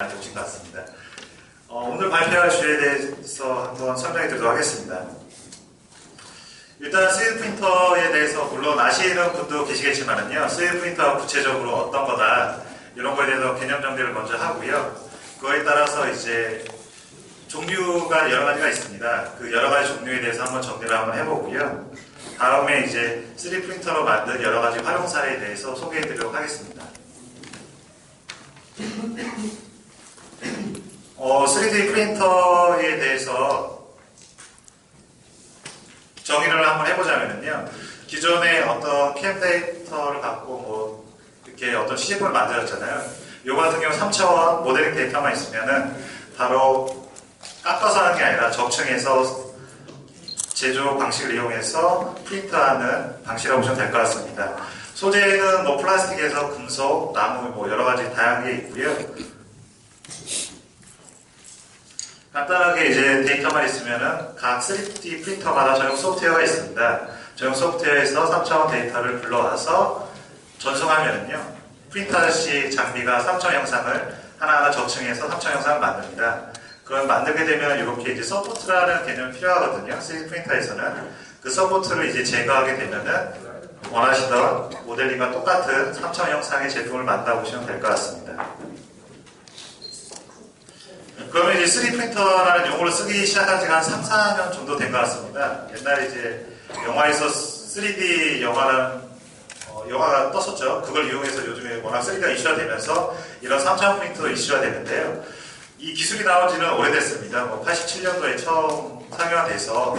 오신 것 같습니다. 오늘 발표할 주제에 대해서 한번 설명해 드리도록 하겠습니다. 일단 3D 프린터에 대해서 물론 아시는 분도 계시겠지만은요, 3D 프린터가 구체적으로 어떤 거다 이런 거에 대해서 개념 정리를 먼저 하고요. 그거에 따라서 이제 종류가 여러 가지가 있습니다. 그 여러 가지 종류에 대해서 한번 정리를 한번 해보고요. 다음에 이제 3D 프린터로 만든 여러 가지 활용 사례에 대해서 소개해 드리도록 하겠습니다. 3D 프린터에 대해서 정의를 한번 해보자면요. 기존에 어떤 캠 데이터를 갖고 뭐 이렇게 어떤 시제품을 만들었잖아요. 요 같은 경우 3차원 모델링 데이터만 있으면은 바로 깎아서 하는 게 아니라 적층해서 제조 방식을 이용해서 프린트하는 방식이라고 보시면 될 것 같습니다. 소재는 뭐 플라스틱에서 금속, 나무 뭐 여러 가지 다양하게 있고요. 간단하게 이제 데이터만 있으면은 각 3D 프린터마다 전용 소프트웨어가 있습니다. 전용 소프트웨어에서 3차원 데이터를 불러와서 전송하면은요, 프린터 시 장비가 3차원 영상을 하나하나 적층해서 3차원 영상을 만듭니다. 그걸 만들게 되면 이렇게 이제 서포트라는 개념이 필요하거든요. 3D 프린터에서는 그 서포트를 이제 제거하게 되면은 원하시던 모델링과 똑같은 3차원 영상의 제품을 만들어 보시면 될 것 같습니다. 그러면 이제 3D 프린터라는 용어를 쓰기 시작한 지가 한 3, 4년 정도 된 것 같습니다. 옛날에 이제 영화에서 3D 영화가 떴었죠. 그걸 이용해서 요즘에 워낙 3D가 이슈화 되면서 이런 3차원 프린터도 이슈화 되는데요. 이 기술이 나온 지는 오래됐습니다. 87년도에 처음 상용화돼서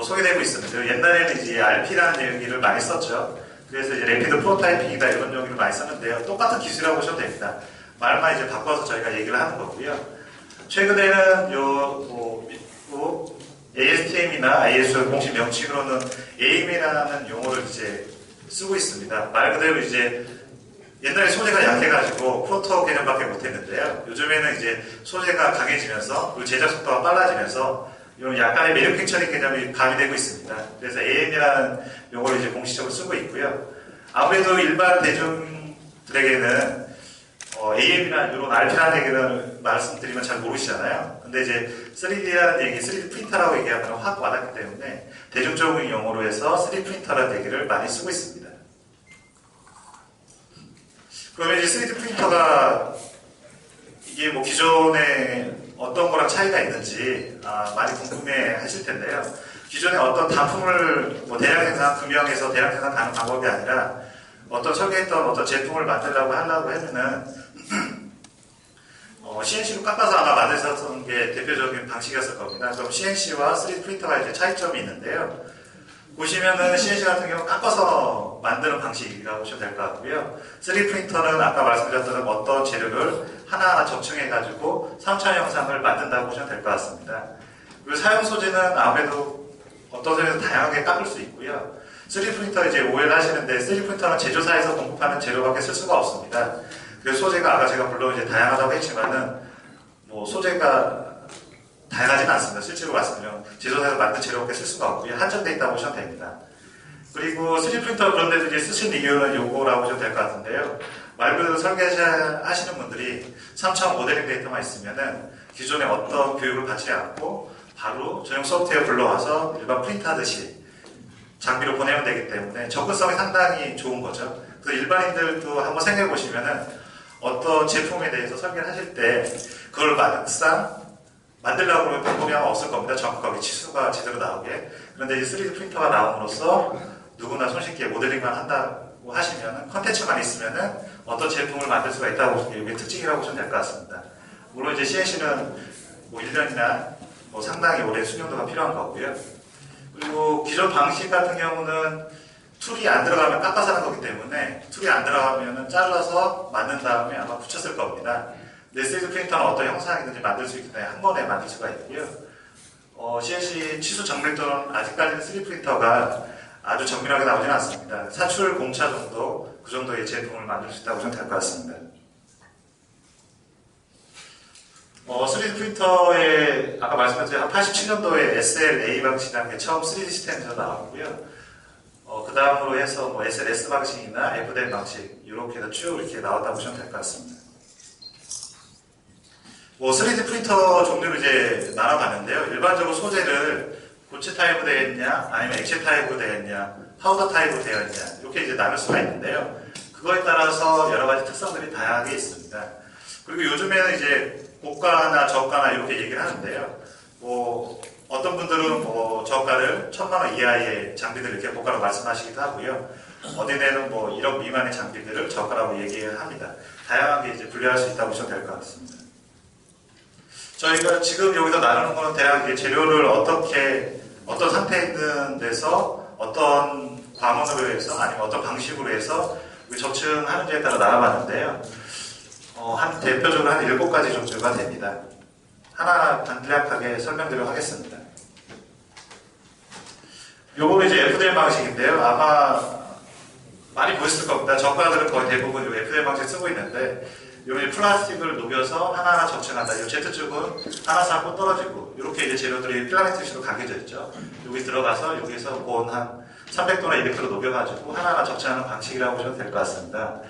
소개되고 있었는데요. 옛날에는 이제 RP라는 얘기를 많이 썼죠. 그래서 이제 래피드 프로타이핑이다 이런 용어를 많이 썼는데요. 똑같은 기술이라고 보시면 됩니다. 말만 이제 바꿔서 저희가 얘기를 하는 거고요. 최근에는 미국 ASTM이나 ISO 공식 명칭으로는 AIM이라는 용어를 이제 쓰고 있습니다. 말 그대로 이제 옛날에 소재가 약해가지고 프로토 개념밖에 못했는데요. 요즘에는 이제 소재가 강해지면서 그리고 제작 속도가 빨라지면서 이런 약간의 매력행처리 개념이 가미되고 있습니다. 그래서 AIM이라는 용어를 이제 공식적으로 쓰고 있고요. 아무래도 일반 대중들에게는 AM이나 이런 RP라는 얘기를 말씀드리면 잘 모르시잖아요. 근데 이제 3D라는 얘기, 3D 프린터라고 얘기하면 확 와닿기 때문에 대중적인 용어로 해서 3D 프린터라는 얘기를 많이 쓰고 있습니다. 그러면 이제 3D 프린터가 이게 뭐 기존에 어떤 거랑 차이가 있는지 많이 궁금해 하실 텐데요. 기존에 어떤 단품을 대량 생산, 금형에서 대량 생산하는 방법이 아니라 어떤 설계했던 어떤 제품을 만들려고 하면은 CNC로 깎아서 아마 만드셨던 게 대표적인 방식이었을 겁니다. 그럼 CNC와 3D 프린터가 이제 차이점이 있는데요. 보시면은 CNC 같은 경우는 깎아서 만드는 방식이라고 보시면 될 것 같고요. 3D 프린터는 아까 말씀드렸던 어떤 재료를 하나하나 적층해가지고 3차원 영상을 만든다고 보시면 될 것 같습니다. 그리고 사용 소재는 아무래도 어떤 소재는 다양하게 깎을 수 있고요. 3D 프린터 이제 오해를 하시는데 3D 프린터는 제조사에서 공급하는 재료밖에 쓸 수가 없습니다. 그래서 소재가 아까 제가 물론 이제 다양하다고 했지만은 소재가 다양하지는 않습니다. 실제로 말씀드리면 제조사에서 만든 재료밖에 쓸 수가 없고요. 한정되어 있다고 보시면 됩니다. 그리고 3D 프린터 그런 데도 이제 쓰신 이유는 요거라고 보시면 될 것 같은데요. 말 그대로 설계하시는 분들이 3차원 모델링 데이터만 있으면은 기존에 어떤 교육을 받지 않고 바로 전용 소프트웨어 불러와서 일반 프린트 하듯이 장비로 보내면 되기 때문에 접근성이 상당히 좋은 거죠. 그래서 일반인들도 한번 생각해 보시면은 어떤 제품에 대해서 설계를 하실 때 그걸 막상 만들려고 하면 방법이 아마 없을 겁니다. 정확하게 치수가 제대로 나오게. 그런데 이제 3D 프린터가 나옴으로써 누구나 손쉽게 모델링만 한다고 하시면은 컨텐츠만 있으면은 어떤 제품을 만들 수가 있다고 보시면 이게 특징이라고 보시면 될 것 같습니다. 물론 이제 CNC는 1년이나 상당히 오래 수명도가 필요한 거고요. 그리고 기존 방식 같은 경우는 툴이 안 들어가면 깎아서 하는 거기 때문에 툴이 안 들어가면 잘라서 만든 다음에 아마 붙였을 겁니다. 근데 3D 프린터는 어떤 형상이든지 만들 수 있기 때문에 한 번에 만들 수가 있고요. CNC 치수 정밀도는 아직까지는 3D 프린터가 아주 정밀하게 나오지는 않습니다. 사출 공차 정도, 그 정도의 제품을 만들 수 있다고 생각할 것 같습니다. 3D 프린터에 아까 말씀드린 87년도에 SLA 방식이라는 게 처음 3D 시스템에서 나왔고요. 그 다음으로 해서 SLS 방식이나 FDM 방식 이렇게 쭉 이렇게 나왔다고 보시면 될 것 같습니다. 뭐 3D 프린터 종류를 이제 나눠봤는데요. 일반적으로 소재를 고체 타입으로 되어 있냐, 아니면 액체 타입으로 되어 있냐, 파우더 타입으로 되어 있냐, 이렇게 이제 나눌 수가 있는데요. 그거에 따라서 여러 가지 특성들이 다양하게 있습니다. 그리고 요즘에는 이제 고가나 저가나 이렇게 얘기를 하는데요. 뭐 어떤 분들은 뭐 저가를 1000만원 이하의 장비들을 이렇게 고가로 말씀하시기도 하고요. 어디에는 뭐 1억 미만의 장비들을 저가라고 얘기합니다. 다양하게 이제 분류할 수 있다고 보시면 될 것 같습니다. 저희가 지금 여기서 나누는 거는 대략 이제 재료를 어떤 상태에 있는 데서 어떤 광원으로 해서 아니면 어떤 방식으로 해서 적층하는지에 따라 나눠봤는데요. 한 대표적으로 한 7가지 종류가 됩니다. 하나 간략하게 설명드리도록 하겠습니다. 요거는 이제 FDM 방식인데요. 아마 많이 보셨을 겁니다. 저가들은 거의 대부분 이 FDM 방식 쓰고 있는데, 요런 플라스틱을 녹여서 하나하나 적층한다. 이 Z축은 하나 쌓고 떨어지고, 이렇게 이제 재료들이 필라멘트식으로 감겨져 있죠. 여기 들어가서 여기서 본 한 300도나 200도로 녹여가지고 하나하나 적층하는 방식이라고 보시면 될 것 같습니다.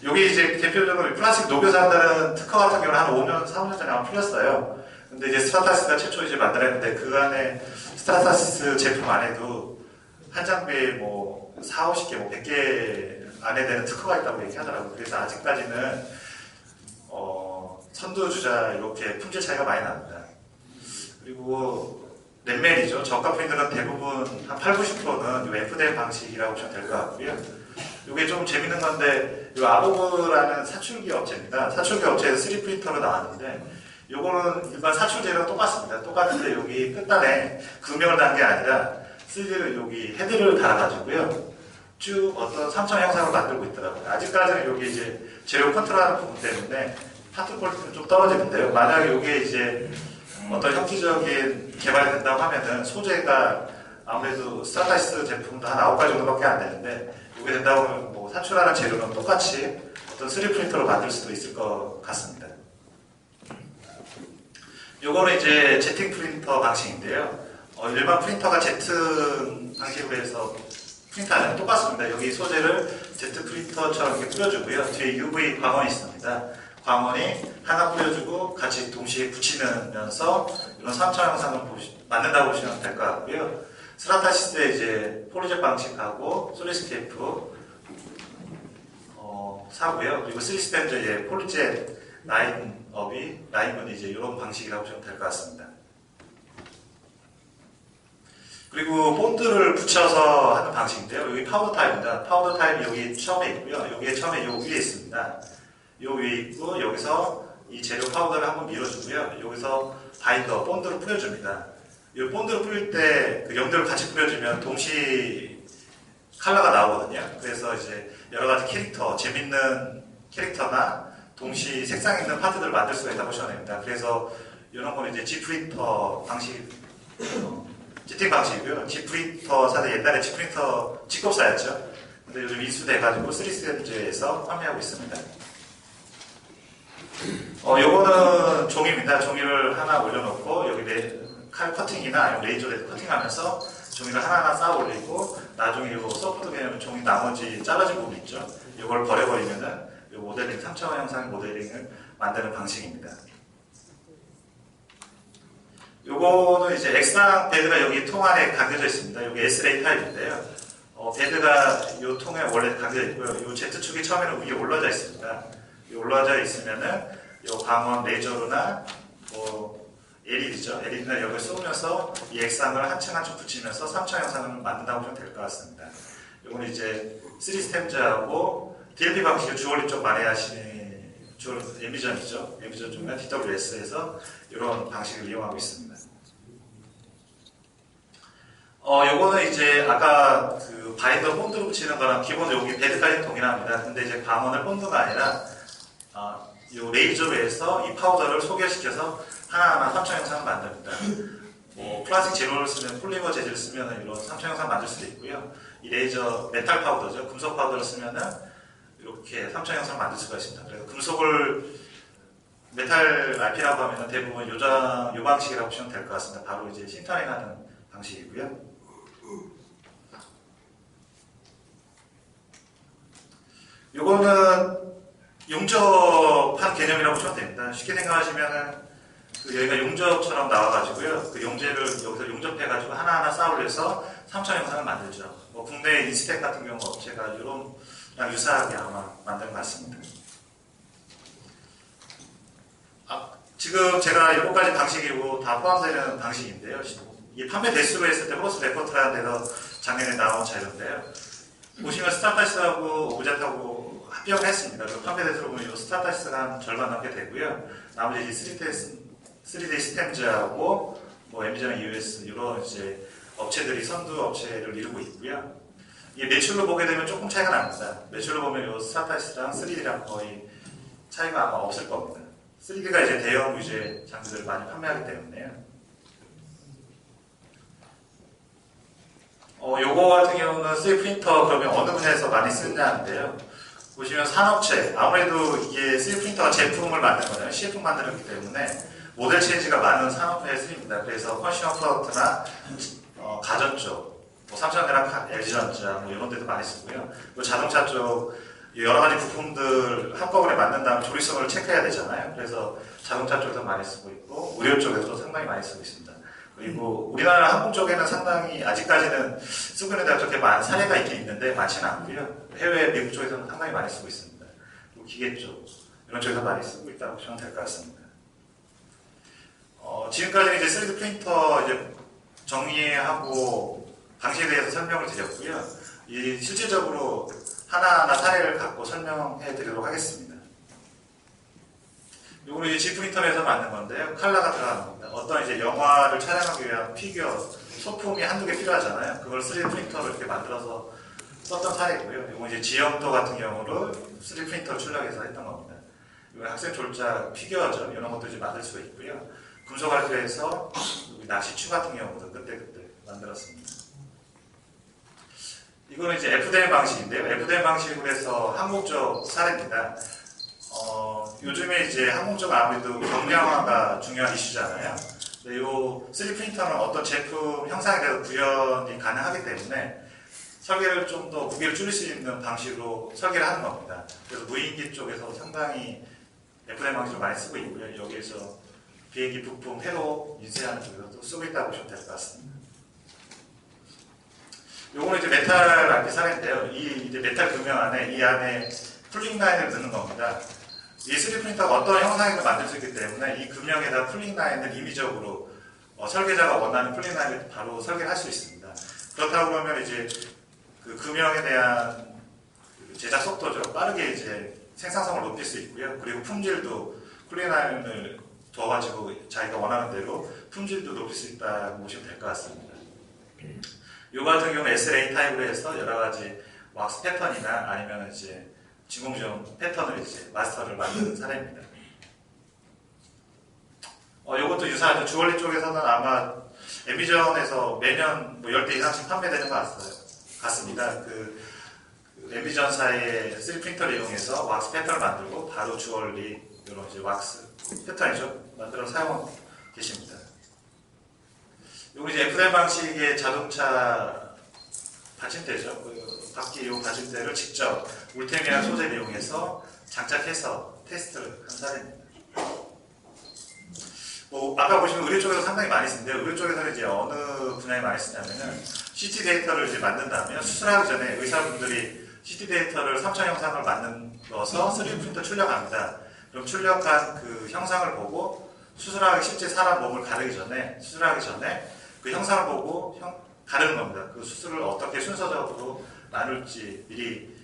여기 이제 대표적으로 플라스틱 녹여서 한다는 특허 같은 경우는 한 5년, 4, 5년 전에 아마 풀렸어요. 근데 이제 스트라타시스가 최초 이제 만들었는데, 그 안에 스트라타시스 제품 안에도 한 장비에 뭐 4, 50개, 뭐 100개 안에 되는 특허가 있다고 얘기하더라고요. 그래서 아직까지는 선두주자 이렇게 품질 차이가 많이 납니다. 그리고 넷멜이죠. 저가 프린터는 대부분 한 8, 90%는 FDM 방식이라고 보시면 될 것 같고요. 이게 좀 재밌는 건데, 이 아보브라는 사출기 업체입니다. 사출기 업체에서 3D 프린터로 나왔는데, 요거는 일반 사출제랑 똑같습니다. 똑같은데 여기 끝단에 금형을 단 게 아니라 3D를 여기 헤드를 달아가지고요. 쭉 어떤 3차 형상을 만들고 있더라고요. 아직까지는 여기 이제 재료 컨트롤하는 부분 때문에 파트 퀄리티는 좀 떨어지는데요. 만약에 이게 이제 어떤 혁기적인 개발이 된다고 하면은 소재가 아무래도 스트라타시스 제품도 한 9가지 정도밖에 안 되는데, 이게 된다고 하면 뭐 산출하는 재료는 똑같이 어떤 3D 프린터로 만들 수도 있을 것 같습니다. 요거는 이제 제팅 프린터 방식인데요. 일반 프린터가 제트 방식으로 해서 프린터는 똑같습니다. 여기 소재를 제트 프린터처럼 이렇게 뿌려주고요. 뒤에 UV 광원이 있습니다. 광원이 하나 뿌려주고 같이 동시에 붙이면서 이런 3차 형상을 만든다고 보시면 될 것 같고요. 스트라타시스의 이제 폴리젯 방식하고 솔리스케이프 사고요. 그리고 시스템도 이제 폴리젯 라인은 이제 이런 방식이라고 보시면 될 것 같습니다. 그리고 본드를 붙여서 하는 방식인데요. 여기 파우더 타입입니다. 파우더 타입이 여기 처음에 있고요. 여기에 처음에 요 위에 있습니다. 요 위에 있고, 여기서 이 재료 파우더를 한번 밀어주고요. 여기서 바인더, 본드를 뿌려줍니다. 이 본드를 뿌릴 때 그 염료를 같이 뿌려주면 동시 컬러가 나오거든요. 그래서 이제 여러 가지 캐릭터, 재밌는 캐릭터나 동시 색상 있는 파트들을 만들 수가 있다고 보시면 됩니다. 그래서 이런 거는 이제 G프린터 방식, GT 방식이고요. G프린터 사실 옛날에 G프린터 직업사였죠. 근데 요즘 인수돼가지고 3D스텐즈에서 판매하고 있습니다. 요거는 종이입니다. 종이를 하나 올려놓고 여기 칼 커팅이나 레이저로 커팅하면서 종이를 하나하나 쌓아 올리고, 나중에 요 소프트 개념 종이 나머지 잘라진 부분 있죠. 이걸 버려버리면은 요 모델링 3차원 형상의 모델링을 만드는 방식입니다. 요거는 이제 액상 베드가 여기 통 안에 감겨져 있습니다. 여기 S레이 타입인데요. 베드가 이 통에 원래 감겨져 있고요. 요 Z축이 처음에는 위에 올라져 있습니다. 올라져 있으면은 요 광원 레이저로나 뭐 LED죠. LED나 여기를 쏘면서 이 액상을 한 층 한 층 붙이면서 3차 형상을 만든다고 보시면 될 것 같습니다. 요거는 이제 3D스템즈하고 DLP 방식을 주얼리 쪽 많이 하시는 엠비전이죠. 엠비전 중에 DWS에서 이런 방식을 이용하고 있습니다. 요거는 이제 아까 그 바인더 본드로 붙이는 거랑 기본 여기 베드까지 동일합니다. 근데 이제 광원을 본드가 아니라 요 레이저로 해서 이 파우더를 소개시켜서 하나하나 3차 형상을 만듭니다. 뭐 플라스틱 재료를 쓰면 폴리머 재질을 쓰면 이런 3차 형상 만들 수도 있고요. 이 레이저 메탈 파우더죠. 금속 파우더를 쓰면은 이렇게 3차 형상 만들 수가 있습니다. 그래서 금속을 메탈 RP라고 하면 대부분 요 방식이라고 보시면 될 것 같습니다. 바로 이제 신터링하는 방식이고요. 요거는 용접한 개념이라고 보시면 됩니다. 쉽게 생각하시면은 여기가 용접처럼 나와가지고요. 그 용재를 여기서 용접해가지고 하나하나 쌓아올려서 3차 영상을 만들죠. 뭐 국내 인스텍 같은 경우 업체가 이런 유사하게 아마 만든 것 같습니다. 지금 제가 7가지 방식이고 다 포함되는 방식인데요. 이 판매 대수로 했을 때 호러스 레포트라는 데서 작년에 나온 자료인데요. 보시면 스타타시스하고 오브젝트하고 합병을 했습니다. 그리고 판매 대수로 보면 이 스타타시스가 한 절반 넘게 되고요. 나머지 3D 시스템즈하고 뭐 엠비전 US 이런 이제 업체들이 선두 업체를 이루고 있고요. 이 매출로 보게 되면 조금 차이가 납니다. 매출로 보면 이 스타타시스랑 3D랑 거의 차이가 아마 없을 겁니다. 3D가 이제 대형 위주의 장비들을 많이 판매하기 때문에요. 요거 같은 경우는 3D 프린터 그러면 어느 분야에서 많이 쓰느냐인데요. 보시면 산업체, 아무래도 이게 3D 프린터가 제품을 만드는 거잖아요. CF 만드는 거기 때문에 모델 체인지가 많은 산업분야에 쓰입니다. 그래서 컨슈머 프로덕트나 가전 쪽, 뭐 삼성전자, LG전자 뭐 이런 데도 많이 쓰고요. 또 자동차 쪽 여러 가지 부품들 한꺼번에 만든 다음 조리성을 체크해야 되잖아요. 그래서 자동차 쪽에서 많이 쓰고 있고 의료 쪽에서도 상당히 많이 쓰고 있습니다. 그리고 우리나라 항공 쪽에는 상당히 아직까지는 쓰고 있는 데가 그렇게 많은 사례가 있긴 있는데 많지는 않고요. 해외 미국 쪽에서는 상당히 많이 쓰고 있습니다. 그리고 기계 쪽 이런 쪽에서 많이 쓰고 있다고 보시면 될 것 같습니다. 지금까지는 이제 3D 프린터 이제 정리하고 방식에 대해서 설명을 드렸고요. 이 실질적으로 하나하나 사례를 갖고 설명해 드리도록 하겠습니다. 이거는 이제 G 프린터에서 만든 건데요. 컬러가 들어가는 겁니다. 어떤 이제 영화를 촬영하기 위한 피규어, 소품이 한두 개 필요하잖아요. 그걸 3D 프린터로 이렇게 만들어서 썼던 사례고요. 이건 이제 지형도 같은 경우를 3D 프린터 출력해서 했던 겁니다. 이건 학생 졸작 피규어죠. 이런 것도 이제 만들 수가 있고요. 금속 활주해서 낚시추 같은 경우도 그때 만들었습니다. 이거는 이제 FDM 방식인데요. FDM 방식으로 해서 항공적 사례입니다. 요즘에 이제 항공적 아무래도 경량화가 중요한 이슈잖아요. 근데 이 3D 프린터는 어떤 제품 형상에 대해서 구현이 가능하기 때문에 설계를 좀 더 무게를 줄일 수 있는 방식으로 설계를 하는 겁니다. 그래서 무인기 쪽에서 상당히 FDM 방식을 많이 쓰고 있고요. 여기에서 비행기 부품 회로 인쇄하는 쪽에서도 쓰고 있다고 보시면 될 것 같습니다. 요거는 이제 메탈 안기 사례인데요. 이 이제 메탈 금형 안에 이 안에 풀링 라인을 넣는 겁니다. 이 3D 프린터가 어떤 형상을 만들 수 있기 때문에 이 금형에다 풀링 라인을 임의적으로 설계자가 원하는 풀링 라인을 바로 설계를 할 수 있습니다. 그렇다고 그러면 이제 그 금형에 대한 제작 속도죠. 빠르게 이제 생산성을 높일 수 있고요. 그리고 품질도 풀링 라인을 둬가지고 자기가 원하는 대로 품질도 높일 수 있다고 보시면 될 것 같습니다. 요 같은 경우는 SLA 타입으로 해서 여러 가지 왁스 패턴이나 아니면 이제 진공지원 패턴을 이제 마스터를 만드는 사례입니다. 요것도 유사하죠. 주얼리 쪽에서는 아마 엠비전에서 매년 뭐 10대 이상씩 판매되는 것 같습니다. 그 엠비전사의 3D 프린터를 이용해서 왁스 패턴을 만들고 바로 주얼리 이런 이제 왁스 패턴이죠. 만들어 사용하고 계십니다. 요거 이제 FDM 방식의 자동차 받침대죠. 그 바퀴 요 받침대를 직접 울테미아 소재를 이용해서 장착해서 테스트를 한 사례입니다. 뭐 아까 보시면 의료 쪽에서 상당히 많이 쓰는데 의료 쪽에서는 이제 어느 분야에 많이 쓰냐면은 CT 데이터를 이제 만든다면 수술하기 전에 의사분들이 CT 데이터를 3차 형상을 만들어서 3D 프린터 출력합니다. 그럼 출력한 그 형상을 보고 수술하기 실제 사람 몸을 가르기 전에 수술하기 전에 그 형상을 보고 가르는 겁니다. 그 수술을 어떻게 순서적으로 나눌지 미리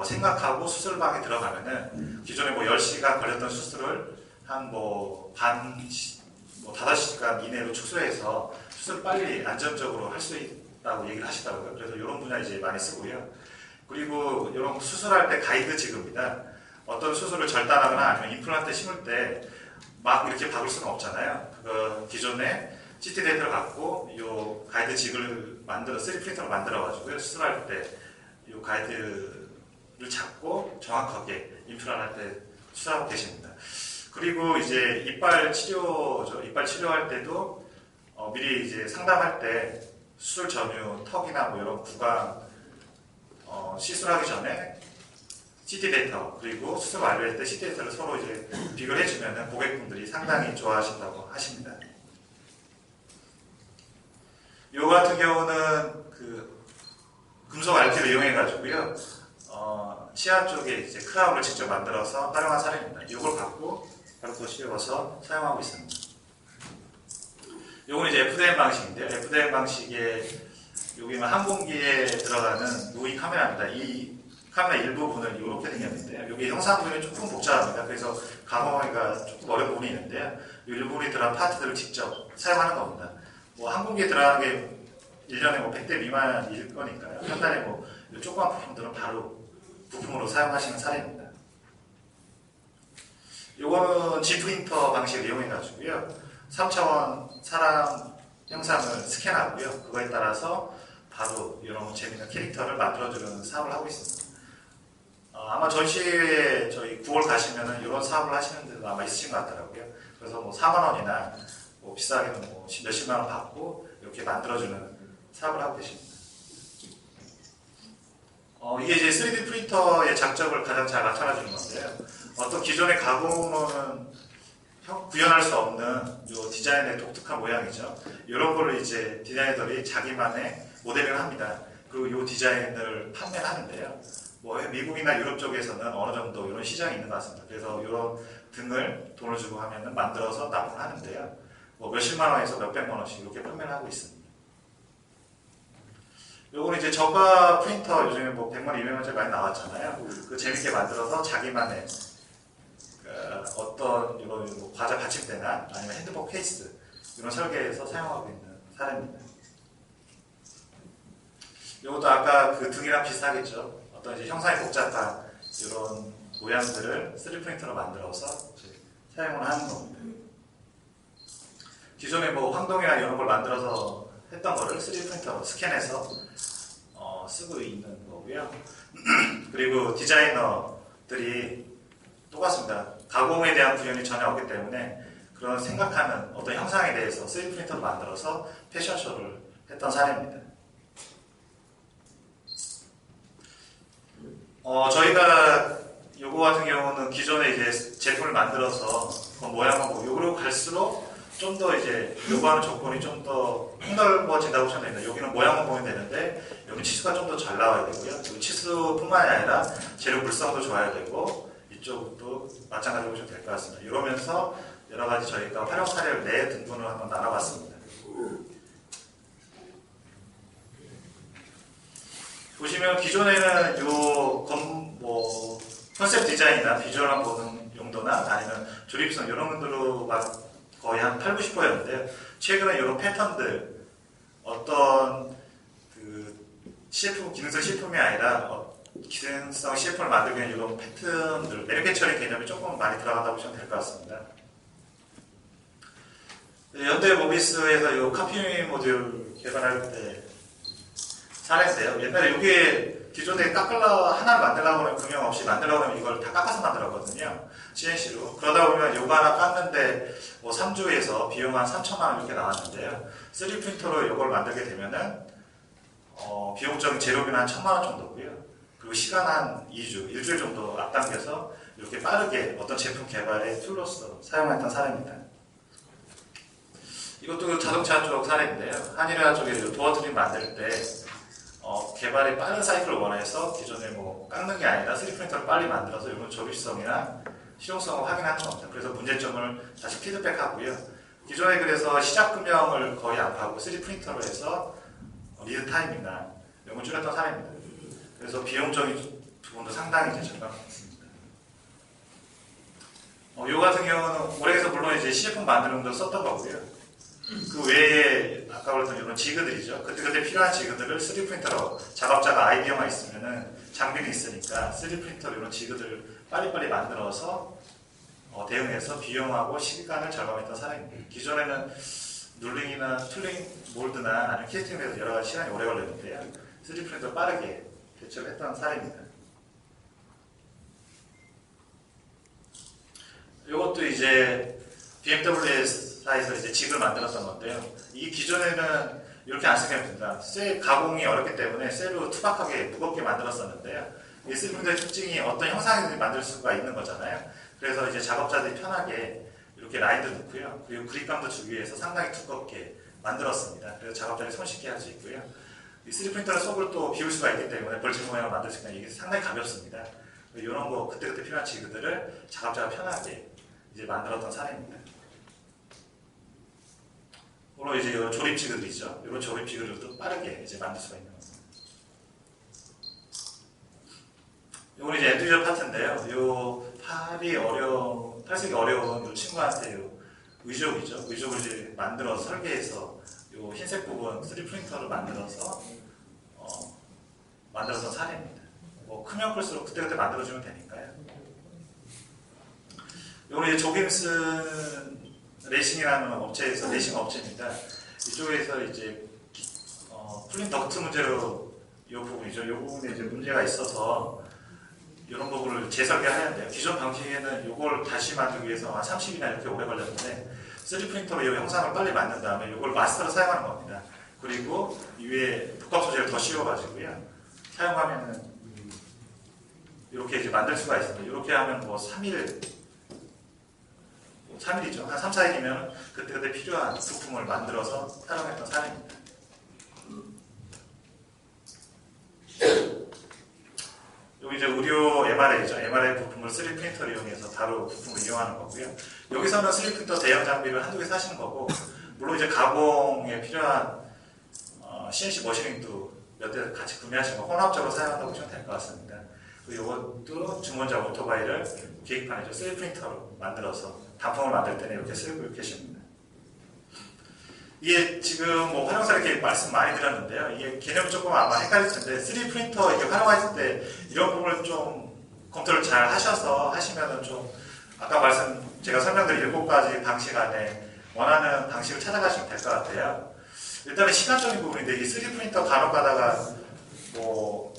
생각하고 수술방에 들어가면은 기존에 뭐 10시간 걸렸던 수술을 한 뭐 5시간 이내로 축소해서 수술을 빨리 안전적으로 할 수 있다고 얘기를 하시더라고요. 그래서 이런 분야 이제 많이 쓰고요. 그리고 이런 수술할 때 가이드 지그입니다. 어떤 수술을 절단하거나 아니면 임플란트 심을 때 막 이렇게 박을 수는 없잖아요. 그 기존에 CT 데이터를 갖고 이 가이드 지그를 만들어 3D 프린터를 만들어가지고 수술할 때 이 가이드를 잡고 정확하게 임플란트 할 때 수술하고 계십니다. 그리고 이제 이빨 치료죠. 이빨 치료할 때도 미리 이제 상담할 때 수술 전후 턱이나 뭐 이런 구강 시술하기 전에 CT 데이터 그리고 수습 완료할 때 CT 데이터를 서로 이제 비교를 해주면 고객분들이 상당히 좋아하신다고 하십니다. 요 같은 경우는 그 금속 RT를 이용해 가지고요. 치아 쪽에 이제 크라운을 직접 만들어서 활용한 사례입니다. 이걸 갖고 바로 더 씌워서 사용하고 있습니다. 요건 이제 FDM 방식인데요. FDM 방식에 여기는 항공기에 들어가는 누이 카메라입니다. 이 카메라 일부분을 이렇게 생겼는데요. 여기 형상 부분이 조금 복잡합니다. 그래서 가공하기가 조금 어려운 부분이 있는데요. 이 일부분이 들어간 파트들을 직접 사용하는 겁니다. 뭐 항공기에 들어가는 게 1년에 뭐 100대 미만일 거니까요. 한 달에 뭐 조그만 부품들은 바로 부품으로 사용하시는 사례입니다. 요거는 G프린터 방식을 이용해가지고요. 3차원 사람 형상을 스캔하고요. 그거에 따라서 바로 이런 재미있는 캐릭터를 만들어주는 사업을 하고 있습니다. 아마 전시회에 저희 9월 가시면은 이런 사업을 하시는 데도 아마 있으신 것 같더라고요. 그래서 뭐 4만원이나 뭐 비싸게는 뭐 몇십만원 받고 이렇게 만들어주는 사업을 하고 계십니다. 이게 이제 3D 프린터의 장점을 가장 잘 나타내주는 건데요. 어떤 기존의 가공으로는 구현할 수 없는 요 디자인의 독특한 모양이죠. 이런 거를 이제 디자이너들이 자기만의 모델링을 합니다. 그리고 이 디자인을 판매를 하는데요. 뭐 미국이나 유럽 쪽에서는 어느 정도 이런 시장이 있는 것 같습니다. 그래서 이런 등을 돈을 주고 하면은 만들어서 납품을 하는데요. 뭐 몇십만 원에서 몇백만 원씩 이렇게 판매를 하고 있습니다. 요거는 이제 저가 프린터 요즘에 뭐 100만 원, 200만원짜리 많이 나왔잖아요. 그 재밌게 만들어서 자기만의 어떤 이런 뭐 과자 받침대나 아니면 핸드폰 케이스 이런 설계에서 사용하고 있는 사례입니다. 이것도 아까 그 등이랑 비슷하겠죠. 어떤 이제 형상이 복잡한 이런 모양들을 3D 프린터로 만들어서 사용을 하는 겁니다. 기존에 뭐 황동이나 이런 걸 만들어서 했던 거를 3D 프린터로 스캔해서 쓰고 있는 거고요. 그리고 디자이너들이 똑같습니다. 가공에 대한 구현이 전혀 없기 때문에 그런 생각하는 어떤 형상에 대해서 3D 프린터로 만들어서 패션쇼를 했던 사례입니다. 저희가 요거 같은 경우는 기존에 이제 제품을 만들어서 그 모양하고 요거로 갈수록 좀 더 이제 요구하는 조건이 좀 더 폭넓어진다고 보시면 됩니다. 여기는 모양만 보면 되는데 여기 치수가 좀 더 잘 나와야 되고요. 치수뿐만이 아니라 재료 물성도 좋아야 되고 이쪽도 마찬가지로 보시면 될 것 같습니다. 이러면서 여러 가지 저희가 활용 사례를 4등분을 한번 나눠봤습니다. 보시면 기존에는 뭐 컨셉 디자인이나 비주얼만 보는 용도나 아니면 조립성 이런 것들로만 거의 한 80~90%였는데요. 최근에 이런 패턴들 어떤 그 CF 기능성 CF품이 아니라 기능성 CF를 만들기 위한 이런 패턴들 매니팩처링 개념이 조금 많이 들어간다고 보시면 될 것 같습니다. 현대 모비스에서 이 카피 모듈 개발할 때 사례인데요. 옛날에 이게 기존에 하나 만들려고 하면 금형 없이 만들려고 하면 이걸 다 깎아서 만들었거든요. CNC로. 그러다 보면 요거 하나 깎는데 뭐 3주에서 비용 한 3천만 원 이렇게 나왔는데요. 3D 프린터로 이걸 만들게 되면은 비용적인 재료비는 한 1,000만 원 정도고요. 그리고 시간 한 2주, 일주일 정도 앞당겨서 이렇게 빠르게 어떤 제품 개발의 툴로서 사용했던 사례입니다. 이것도 자동차 쪽 사례인데요. 한일화 쪽에 도어 트림 만들 때 개발의 빠른 사이클을 원해서 기존에 뭐 깎는 게 아니라 3D 프린터를 빨리 만들어서 이런 조립성이나 실용성을 확인하는 겁니다. 그래서 문제점을 다시 피드백하고요. 기존에 그래서 시작 금형을 거의 안 파고 3D 프린터로 해서 리드 타임이나 이런 걸 줄였던 사례입니다. 그래서 비용적인 부분도 상당히 이제 절감했습니다. 요 같은 경우는 올해에서 물론 이제 CF 만드는 데 썼던 거고요. 그 외에 아까 말했던 이런 지그들이죠. 그때 필요한 지그들을 3D 프린터로 작업자가 아이디어만 있으면은 장비는 있으니까 3D 프린터로 이런 지그들을 빨리빨리 만들어서 대응해서 비용하고 시간을 절감했던 사례입니다. 기존에는 눌링이나 툴링, 몰드나 아니면 캐스팅에서 여러 가지 시간이 오래 걸렸는데요. 3D 프린터 빠르게 대처를 했던 사례입니다. 이것도 이제 BMW에서 이제 직을 만들었던 건데요. 이 기존에는 이렇게 안 쓰게 됩니다. 셀 가공이 어렵기 때문에 셀로 투박하게 무겁게 만들었었는데요. 이 3D 프린터의 특징이 어떤 형상이든지 만들 수가 있는 거잖아요. 그래서 이제 작업자들이 편하게 이렇게 라인도 넣고요. 그리고 그립감도 주기 위해서 상당히 두껍게 만들었습니다. 그래서 작업자들이 손쉽게 할 수 있고요. 이 3D 프린터는 속을 또 비울 수가 있기 때문에 벌집 모양을 만들 수 있으니까 이게 상당히 가볍습니다. 이런 거 그때그때 필요한 지그들을 작업자가 편하게 이제 만들었던 사례입니다. 물론 이제 이런 조립 지그들 있죠. 이런 조립 지그들도 빠르게 이제 만들 수가 있는 겁니다. 이건 이제 엔드유저 파트인데요. 요 팔 쓰기 어려운 이 친구한테 요 의족이죠. 의족을 이제 만들어서 설계해서 요 흰색 부분 3D 프린터로 만들어서 만들었던 사례입니다. 뭐 크면 클수록 그때그때 만들어주면 되니까요. 이건 이제 조김슨 레이싱이라는 업체에서 레이싱 업체입니다. 이쪽에서 이제 풀린 덕트 문제로 이 부분이죠. 이 부분에 이제 문제가 있어서 이런 부분을 재설계하는데요. 기존 방식에는 이걸 다시 만들기 위해서 한 30이나 이렇게 오래 걸렸는데 3D 프린터로 이 형상을 빨리 만든 다음에 이걸 마스터로 사용하는 겁니다. 그리고 이 위에 복합 소재를 더 씌워가지고요. 사용하면은 이렇게 이제 만들 수가 있습니다. 이렇게 하면 뭐 3일이죠. 한 3, 4일이면 그때그때 필요한 부품을 만들어서 사용했던 사례입니다. 여기 이제 의료 MRA죠. MRA 부품을 3D 프린터를 이용해서 바로 부품을 이용하는 거고요. 여기서는 3D 프린터 대형 장비를 한두 개 사시는 거고, 물론 이제 가공에 필요한 CNC 머시닝도 몇 대 같이 구매하시는 거 혼합적으로 사용한다고 보시면 될 것 같습니다. 그리고 이것도 주문자 오토바이를 계획판이죠. 3D 프린터로 만들어서 단품을 만들 때는 이렇게 쓰고 계십니다. 이게 지금 뭐 활용사를 이렇게 말씀 많이 드렸는데요. 이게 개념이 조금 아마 헷갈릴 텐데 3D 프린터 이렇게 활용하실 때 이런 부분을 좀 검토를 잘 하셔서 하시면은 좀 아까 제가 설명드린 7가지 방식 안에 원하는 방식을 찾아가시면 될 것 같아요. 일단은 시간적인 부분인데 이 3D 프린터 간혹 가다가 뭐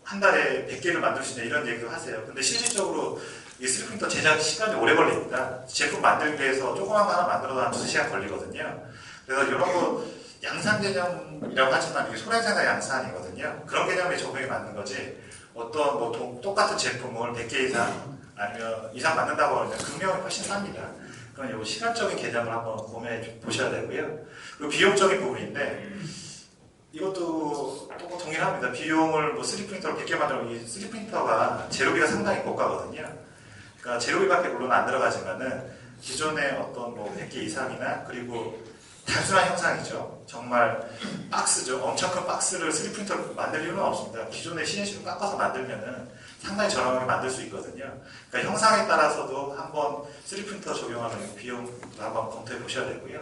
한 달에 100개를 만들 수 있는 이런 얘기도 하세요. 근데 실질적으로 이 3D 프린터 제작 시간이 오래 걸립니다. 제품 만들기 위해서 조그만 거 하나 만들어도 한 2시간 걸리거든요. 그래서 이런 거 양산 개념이라고 하지만 이게 소량생산 양산이거든요. 그런 개념에 적용이 맞는 거지. 어떤 뭐 똑같은 제품을 100개 이상 아니면 이상 만든다고 하면 금액이 훨씬 쌉니다. 그럼 이 시간적인 개념을 한번 고민해 보셔야 되고요. 그리고 비용적인 부분인데 이것도 동일합니다. 비용을 뭐 3D 프린터로 100개 만들면 이 3D 프린터가 재료비가 상당히 고가거든요. 그러니까 재료비밖에 물론 안 들어가지만은 기존의 어떤 뭐 100개 이상이나 그리고 단순한 형상이죠. 정말 박스죠. 엄청 큰 박스를 3D 프린터로 만들 이유는 없습니다. 기존의 CNC로 깎아서 만들면은 상당히 저렴하게 만들 수 있거든요. 그러니까 형상에 따라서도 한번 3D 프린터 적용하는 비용도 한번 검토해 보셔야 되고요.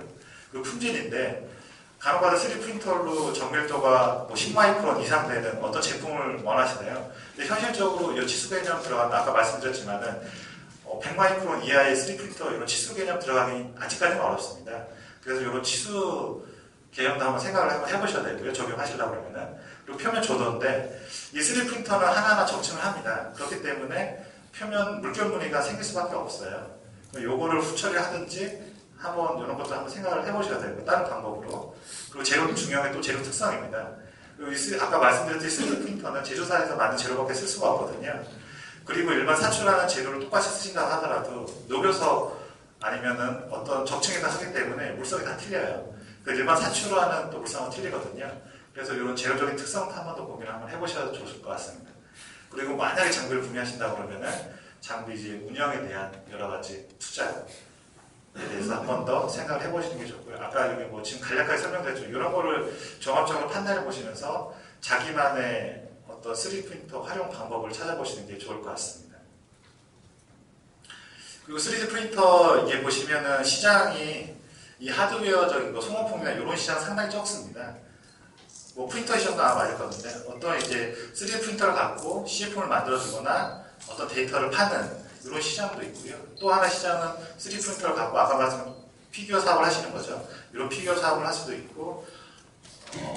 그리고 품질인데 간혹가다 3D 프린터로 정밀도가 뭐 10마이크론 이상 되는 어떤 제품을 원하시나요? 근데 현실적으로 이 치수 개념 들어간다 아까 말씀드렸지만은 100마이크론 이하의 3D 프린터 이런 치수 개념 들어가기 아직까지는 어렵습니다. 그래서 이런 치수 개념도 한번 생각을 한번 해보셔야 되고요. 적용하시려고 그러면은. 그리고 표면 조도인데 이 3D 프린터는 하나하나 적층을 합니다. 그렇기 때문에 표면 물결 무늬가 생길 수밖에 없어요. 요거를 후처리 하든지 한번 이런 것도 한번 생각을 해보셔야 되고 다른 방법으로. 그리고 재료 중요한 게 또 재료 특성입니다. 그리고 아까 말씀드렸듯이 3D 프린터는 제조사에서 만든 재료밖에 쓸 수가 없거든요. 그리고 일반 사출하는 재료를 똑같이 쓰신다 하더라도 녹여서 아니면은 어떤 적층에다 하기 때문에 물성이 다 틀려요. 그 일반 사출하는 또 물성은 틀리거든요. 그래서 이런 재료적인 특성도 한 번 더 고민을 한번 해보셔도 좋을 것 같습니다. 그리고 만약에 장비를 구매하신다 그러면은 장비 이제 운영에 대한 여러 가지 투자에 대해서 한 번 더 생각을 해보시는 게 좋고요. 아까 여기 뭐 지금 간략하게 설명드렸죠. 이런 거를 종합적으로 판단해 보시면서 자기만의 어떤 3D 프린터 활용 방법을 찾아보시는 게 좋을 것 같습니다. 그리고 3D 프린터 이게 보시면은 시장이 이 하드웨어적인 거, 소모품이나 이런 시장 상당히 적습니다. 뭐 프린터 시장도 아마 맞을 건데 어떤 이제 3D 프린터를 갖고 CF를 만들어주거나 어떤 데이터를 파는 이런 시장도 있고요. 또 하나 시장은 3D 프린터를 갖고 아까 말씀드린 피규어 사업을 하시는 거죠. 이런 피규어 사업을 할 수도 있고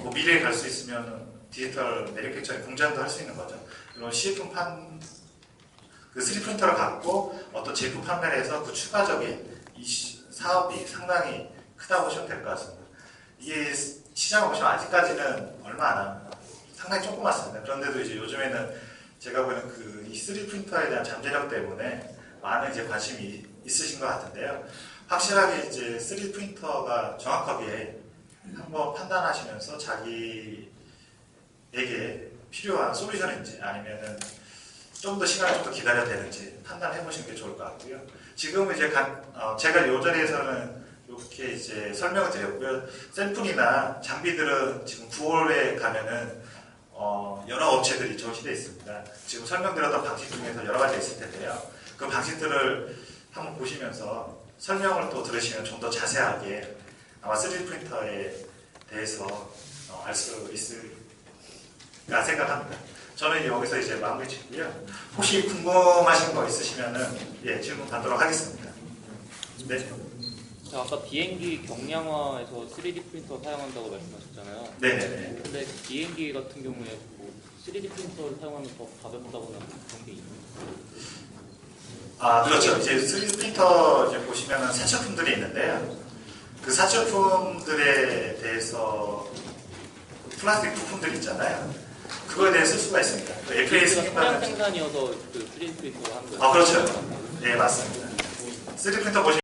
뭐 미래에 갈 수 있으면 디지털 매니팩처링 공장도 할 수 있는 거죠. 이런 CF 그 3D 프린터를 갖고 어떤 제품 판매를 해서 그 추가적인 이 사업이 상당히 크다고 보시면 될 것 같습니다. 이게 시장을 보시면 아직까지는 얼마 안 합니다. 상당히 조그맣습니다. 그런데도 이제 요즘에는 제가 보는 이 3D 프린터에 대한 잠재력 때문에 많은 이제 관심이 있으신 것 같은데요. 확실하게 이제 3D 프린터가 정확하게 한번 판단하시면서 자기에게 필요한 솔루션인지 아니면은 좀 더 시간을 좀 더 기다려야 되는지 판단해 보시는 게 좋을 것 같고요. 지금 이제 제가 이 자리에서는 이렇게 이제 설명을 드렸고요. 샘플이나 장비들은 지금 9월에 가면은 여러 업체들이 전시되어 있습니다. 지금 설명드렸던 방식 중에서 여러 가지 있을 텐데요. 그 방식들을 한번 보시면서 설명을 또 들으시면 좀 더 자세하게 아마 3D 프린터에 대해서 알 수 있을까 생각합니다. 저는 여기서 이제 마무리 짓고요. 혹시 궁금하신 거 있으시면은 질문 받도록 하겠습니다. 네. 아까 비행기 경량화에서 3D 프린터 사용한다고 말씀하셨잖아요. 네네네. 근데 비행기 같은 경우에 뭐 3D 프린터를 사용하면 더 가볍다거나 그런 게 있나요? 아, 그렇죠. 이제 3D 프린터 이제 보시면은 사체품들이 있는데요. 그 사체품들에 대해서 플라스틱 부품들 있잖아요. 그거에 대해 쓸 수가 있습니다. FAA 소량 승인받은 생산이어서 그 3D 프린터를 하는 거예요? 그렇죠. 네, 맞습니다. 3D 프린터 보시면